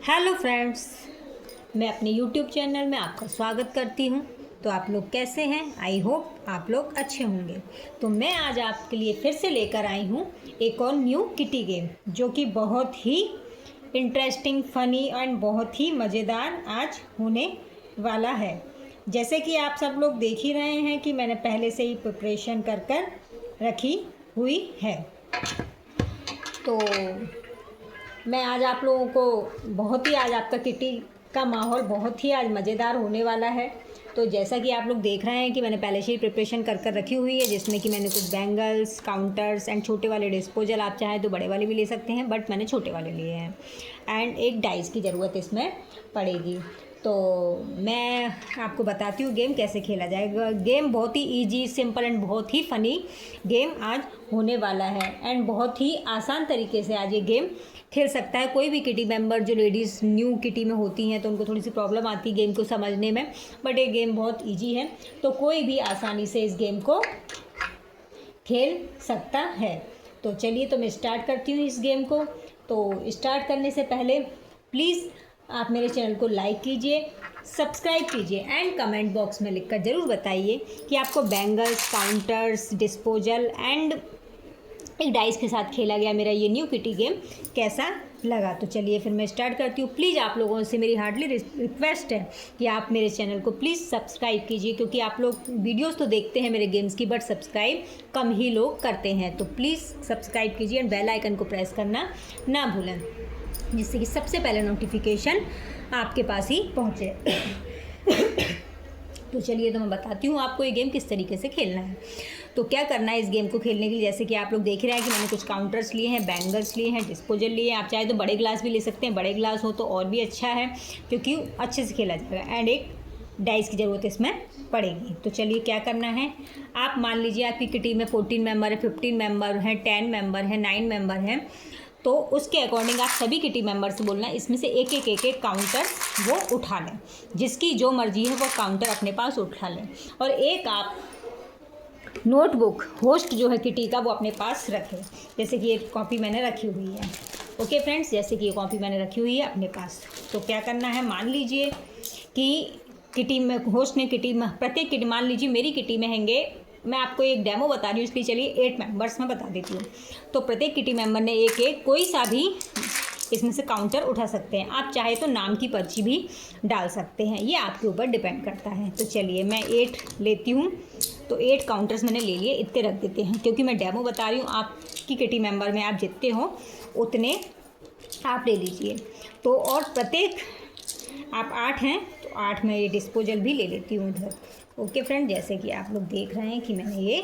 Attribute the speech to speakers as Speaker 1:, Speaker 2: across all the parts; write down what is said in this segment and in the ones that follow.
Speaker 1: Hello friends, मैं अपने YouTube channel में आपका स्वागत करती हूँ। तो आप लोग कैसे हैं? आई होप आप लोग अच्छे होंगे। तो मैं आज आपके लिए फिर से लेकर आई हूँ एक और न्यू किटी गेम, जो कि बहुत ही इंटरेस्टिंग, फ़नी एंड बहुत ही मज़ेदार आज होने वाला है। जैसे कि आप सब लोग देख ही रहे हैं कि मैंने पहले से ही प्रिपरेशन कर रखी हुई है। तो मैं आज आप लोगों को बहुत ही आज आपका किटी का माहौल बहुत ही आज मज़ेदार होने वाला है। तो जैसा कि आप लोग देख रहे हैं कि मैंने पहले से ही प्रिपरेशन कर रखी हुई है, जिसमें कि मैंने कुछ बैंगल्स, काउंटर्स एंड छोटे वाले डिस्पोजल, आप चाहें तो बड़े वाले भी ले सकते हैं, बट मैंने छोटे वाले लिए हैं। एंड एक डाइस की ज़रूरत इसमें पड़ेगी। तो मैं आपको बताती हूँ गेम कैसे खेला जाएगा। गेम बहुत ही इजी, सिंपल एंड बहुत ही फ़नी गेम आज होने वाला है। एंड बहुत ही आसान तरीके से आज ये गेम खेल सकता है कोई भी किटी मेंबर। जो लेडीज़ न्यू किटी में होती हैं तो उनको थोड़ी सी प्रॉब्लम आती है गेम को समझने में, बट ये गेम बहुत इजी है, तो कोई भी आसानी से इस गेम को खेल सकता है। तो चलिए, तो मैं स्टार्ट करती हूँ इस गेम को। तो स्टार्ट करने से पहले प्लीज़ आप मेरे चैनल को लाइक कीजिए, सब्सक्राइब कीजिए एंड कमेंट बॉक्स में लिखकर ज़रूर बताइए कि आपको बैंगल्स, काउंटर्स, डिस्पोजल एंड एक डाइस के साथ खेला गया मेरा ये न्यू किटी गेम कैसा लगा। तो चलिए फिर मैं स्टार्ट करती हूँ। प्लीज़ आप लोगों से मेरी हार्डली रिक्वेस्ट है कि आप मेरे चैनल को प्लीज़ सब्सक्राइब कीजिए, क्योंकि आप लोग वीडियोस तो देखते हैं मेरे गेम्स की, बट सब्सक्राइब कम ही लोग करते हैं। तो प्लीज़ सब्सक्राइब कीजिए एंड बेल आइकन को प्रेस करना ना भूलें, जिससे कि सबसे पहले नोटिफिकेशन आपके पास ही पहुँचे। तो चलिए, तो मैं बताती हूँ आपको ये गेम किस तरीके से खेलना है। तो क्या करना है इस गेम को खेलने के लिए, जैसे कि आप लोग देख रहे हैं कि मैंने कुछ काउंटर्स लिए हैं, बैंगल्स लिए हैं, डिस्पोजल लिए हैं। आप चाहे तो बड़े ग्लास भी ले सकते हैं, बड़े ग्लास हो तो और भी अच्छा है, क्योंकि अच्छे से खेला जाएगा। एंड एक डाइस की ज़रूरत इसमें पड़ेगी। तो चलिए क्या करना है, आप मान लीजिए आपकी किटी में 14 मेंबर है, 15 मेंबर हैं, 10 मेंबर है, 9 मेंबर हैं, तो उसके अकॉर्डिंग आप सभी किटी मेंबर से बोलना है इसमें से एक एक काउंटर वो उठा लें। जिसकी जो मर्जी है वो काउंटर अपने पास उठा लें। और एक आप नोटबुक, होस्ट जो है किटी का, वो अपने पास रखें। जैसे कि ये कॉपी मैंने रखी हुई है। ओके फ्रेंड्स, जैसे कि ये कॉपी मैंने रखी हुई है अपने पास। तो क्या करना है, मान लीजिए कि किटी में होस्ट ने किटी में प्रत्येक किटी, मान लीजिए मेरी किटी में हैंगे, मैं आपको एक डेमो बता रही हूँ, इसलिए चलिए 8 मेंबर्स में बता देती हूँ। तो प्रत्येक किटी मेंबर ने एक एक कोई सा भी इसमें से काउंटर उठा सकते हैं। आप चाहे तो नाम की पर्ची भी डाल सकते हैं, ये आपके ऊपर डिपेंड करता है। तो चलिए मैं 8 लेती हूँ। तो 8 काउंटर्स मैंने ले लिए, इतने रख देते हैं, क्योंकि मैं डेमो बता रही हूँ। आपकी किटी मेंबर में आप जितने हो उतने आप ले लीजिए। तो और प्रत्येक आप 8 हैं तो 8 में ये डिस्पोजल भी ले लेती हूँ इधर। ओके फ्रेंड, जैसे कि आप लोग देख रहे हैं कि मैंने ये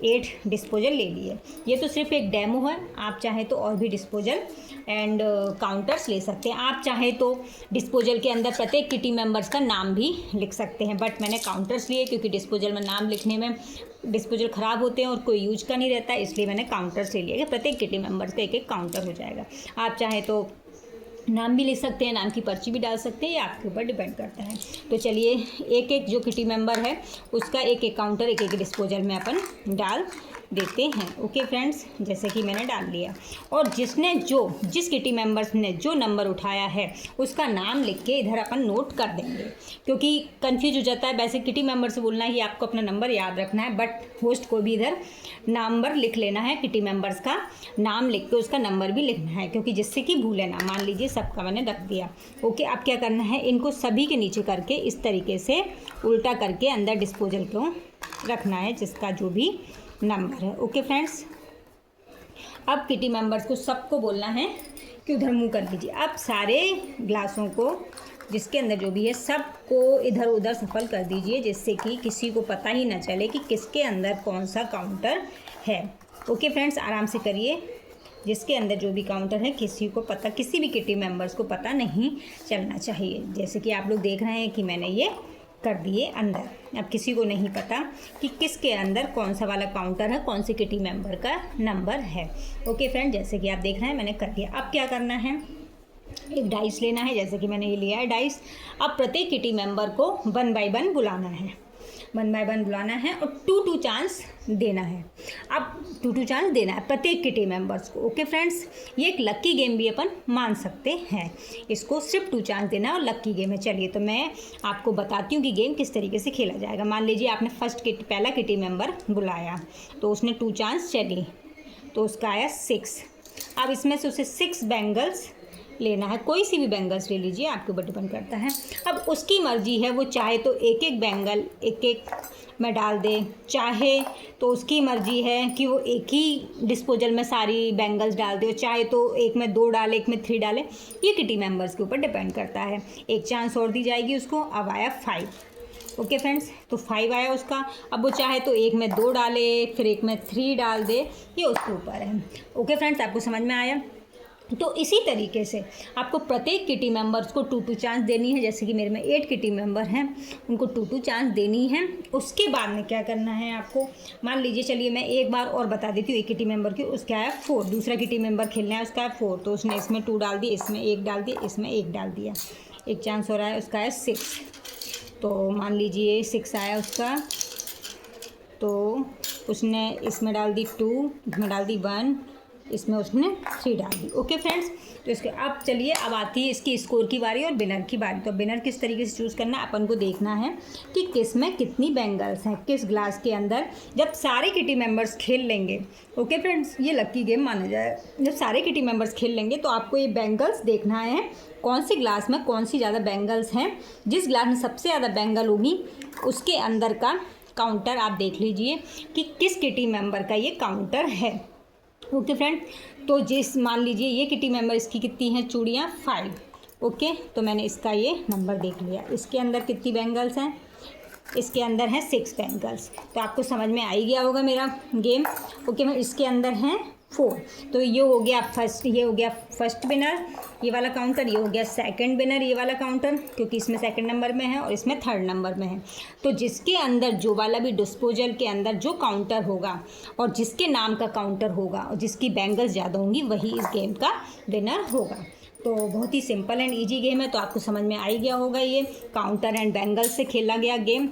Speaker 1: 8 डिस्पोजल ले लिए। ये तो सिर्फ एक डेमो है, आप चाहे तो और भी डिस्पोजल एंड काउंटर्स ले सकते हैं। आप चाहे तो डिस्पोजल के अंदर प्रत्येक किटी मेंबर्स का नाम भी लिख सकते हैं, बट मैंने काउंटर्स लिए, क्योंकि डिस्पोजल में नाम लिखने में डिस्पोजल ख़राब होते हैं और कोई यूज का नहीं रहता, इसलिए मैंने काउंटर्स ले लिया कि प्रत्येक किटी मेंबर्स का एक एक काउंटर हो जाएगा। आप चाहे तो नाम भी लिख सकते हैं, नाम की पर्ची भी डाल सकते हैं, ये आपके ऊपर डिपेंड करता है। तो चलिए एक एक जो किटी मेंबर है उसका एक एक काउंटर, एक एक डिस्पोजल में अपन डाल देते हैं। ओके फ्रेंड्स, जैसे कि मैंने डाल लिया। और जिस किटी मेंबर्स ने जो नंबर उठाया है उसका नाम लिख के इधर अपन नोट कर देंगे, क्योंकि कंफ्यूज हो जाता है। वैसे किटी मेंबर से बोलना है कि आपको अपना नंबर याद रखना है, बट होस्ट को भी इधर नंबर लिख लेना है, किटी मेंबर्स का नाम लिख के उसका नंबर भी लिखना है, क्योंकि जिससे कि भूले ना। मान लीजिए सबका मैंने रख दिया। ओके, अब क्या करना है, इनको सभी के नीचे करके इस तरीके से उल्टा करके अंदर डिस्पोजल को रखना है, जिसका जो भी नंबर है। ओके फ्रेंड्स, अब किटी मेंबर्स को सबको बोलना है कि उधर मुंह कर दीजिए। अब सारे ग्लासों को जिसके अंदर जो भी है सबको इधर उधर सफल कर दीजिए, जिससे कि किसी को पता ही ना चले कि किसके अंदर कौन सा काउंटर है। ओके फ्रेंड्स, आराम से करिए। जिसके अंदर जो भी काउंटर है किसी को पता, किसी भी किटी मेंबर्स को पता नहीं चलना चाहिए। जैसे कि आप लोग देख रहे हैं कि मैंने ये कर दिए अंदर। अब किसी को नहीं पता कि किसके अंदर कौन सा वाला काउंटर है, कौन से किटी मेंबर का नंबर है। ओके फ्रेंड, जैसे कि आप देख रहे हैं मैंने कर दिया। अब क्या करना है, एक डाइस लेना है, जैसे कि मैंने ये लिया है डाइस। अब प्रत्येक किटी मेंबर को 1 बाय 1 बुलाना है। 1 बाय 1 बुलाना है और 2 चांस देना है। अब 2 चांस देना है प्रत्येक किटी मेंबर्स को। ओके फ्रेंड्स, ये एक लक्की गेम भी अपन मान सकते हैं, इसको सिर्फ 2 चांस देना है और लक्की गेम है। चलिए तो मैं आपको बताती हूँ कि गेम किस तरीके से खेला जाएगा। मान लीजिए आपने पहला किटी मेंबर बुलाया तो उसने 2 चांस चली तो उसका आया 6। अब इसमें से उसे 6 बैंगल्स लेना है, कोई सी भी बैंगल्स ले लीजिए, आपके ऊपर डिपेंड करता है। अब उसकी मर्जी है, वो चाहे तो एक एक बैंगल एक एक में डाल दे, चाहे तो उसकी मर्जी है कि वो एक ही डिस्पोजल में सारी बैंगल्स डाल दे, चाहे तो एक में 2 डाले, एक में 3 डाले। ये किटी मेंबर्स के ऊपर डिपेंड करता है। एक चांस और दी जाएगी उसको। अब आया 5। ओके फ्रेंड्स, तो 5 आया उसका। अब वो चाहे तो एक में 2 डाले, फिर एक में 3 डाल दे, ये उसके ऊपर है। ओके फ्रेंड्स, आपको समझ में आया? तो इसी तरीके से आपको प्रत्येक किटी मेंबर्स को 2 चांस देनी है। जैसे कि मेरे में 8 किटी मेंबर हैं, उनको 2 चांस देनी है। उसके बाद में क्या करना है आपको, मान लीजिए, चलिए मैं एक बार और बता देती हूँ। एक किटी मेंबर की उसका है 4, दूसरा किटी मेंबर खेलना है उसका है 4, तो उसने इसमें 2 डाल दिए, इसमें 1 डाल दिया, इसमें 1 डाल दिया। एक चांस हो रहा है, उसका है 6। तो मान लीजिए 6 आया उसका, तो उसने इसमें डाल दी 2, इसमें डाल दी 1, इसमें उसने 3 डाल दी। ओके फ्रेंड्स, तो इसके अब चलिए, अब आती है इसकी स्कोर की बारी और विनर की बारी। तो विनर किस तरीके से चूज़ करना है, अपन को देखना है कि किस में कितनी बैंगल्स हैं, किस ग्लास के अंदर। जब सारे किटी मेंबर्स खेल लेंगे, ओके फ्रेंड्स, ये लकी गेम माना जाए। जब सारे किटी मेंबर्स खेल लेंगे तो आपको ये बैंगल्स देखना है कौन सी ग्लास में कौन सी ज़्यादा बैंगल्स हैं। जिस ग्लास में सबसे ज़्यादा बैंगल होगी उसके अंदर का काउंटर आप देख लीजिए कि किस किटी मेंबर का ये काउंटर है। ओके फ्रेंड, तो जिस मान लीजिए ये किटी मेंबर, इसकी कितनी हैं चूड़ियाँ, 5। ओके, तो मैंने इसका ये नंबर देख लिया। इसके अंदर कितनी बैंगल्स हैं, इसके अंदर हैं 6 बैंगल्स। तो आपको समझ में आ ही गया होगा मेरा गेम। ओके, मैं इसके अंदर हैं 4, तो ये हो गया फर्स्ट, ये हो गया फर्स्ट विनर ये वाला काउंटर, ये हो गया सेकंड विनर ये वाला काउंटर, क्योंकि इसमें सेकंड नंबर में है और इसमें थर्ड नंबर में है। तो जिसके अंदर जो वाला भी डिस्पोजल के अंदर जो काउंटर होगा और जिसके नाम का काउंटर होगा और जिसकी बैंगल्स ज़्यादा होंगी, वही इस गेम का विनर होगा। तो बहुत ही सिंपल एंड ईजी गेम है। तो आपको समझ में आ ही गया होगा, ये काउंटर एंड बैंगल्स से खेला गया गेम।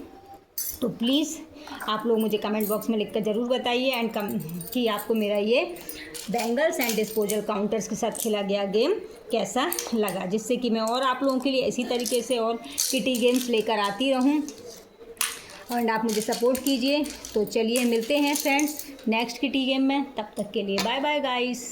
Speaker 1: तो प्लीज़ आप लोग मुझे कमेंट बॉक्स में लिखकर ज़रूर बताइए एंड कि आपको मेरा ये बैंगल्स एंड डिस्पोजल काउंटर्स के साथ खेला गया गेम कैसा लगा, जिससे कि मैं और आप लोगों के लिए इसी तरीके से और किटी गेम्स लेकर आती रहूं एंड आप मुझे सपोर्ट कीजिए। तो चलिए मिलते हैं फ्रेंड्स नेक्स्ट किटी गेम में, तब तक के लिए बाय बाय गाइस।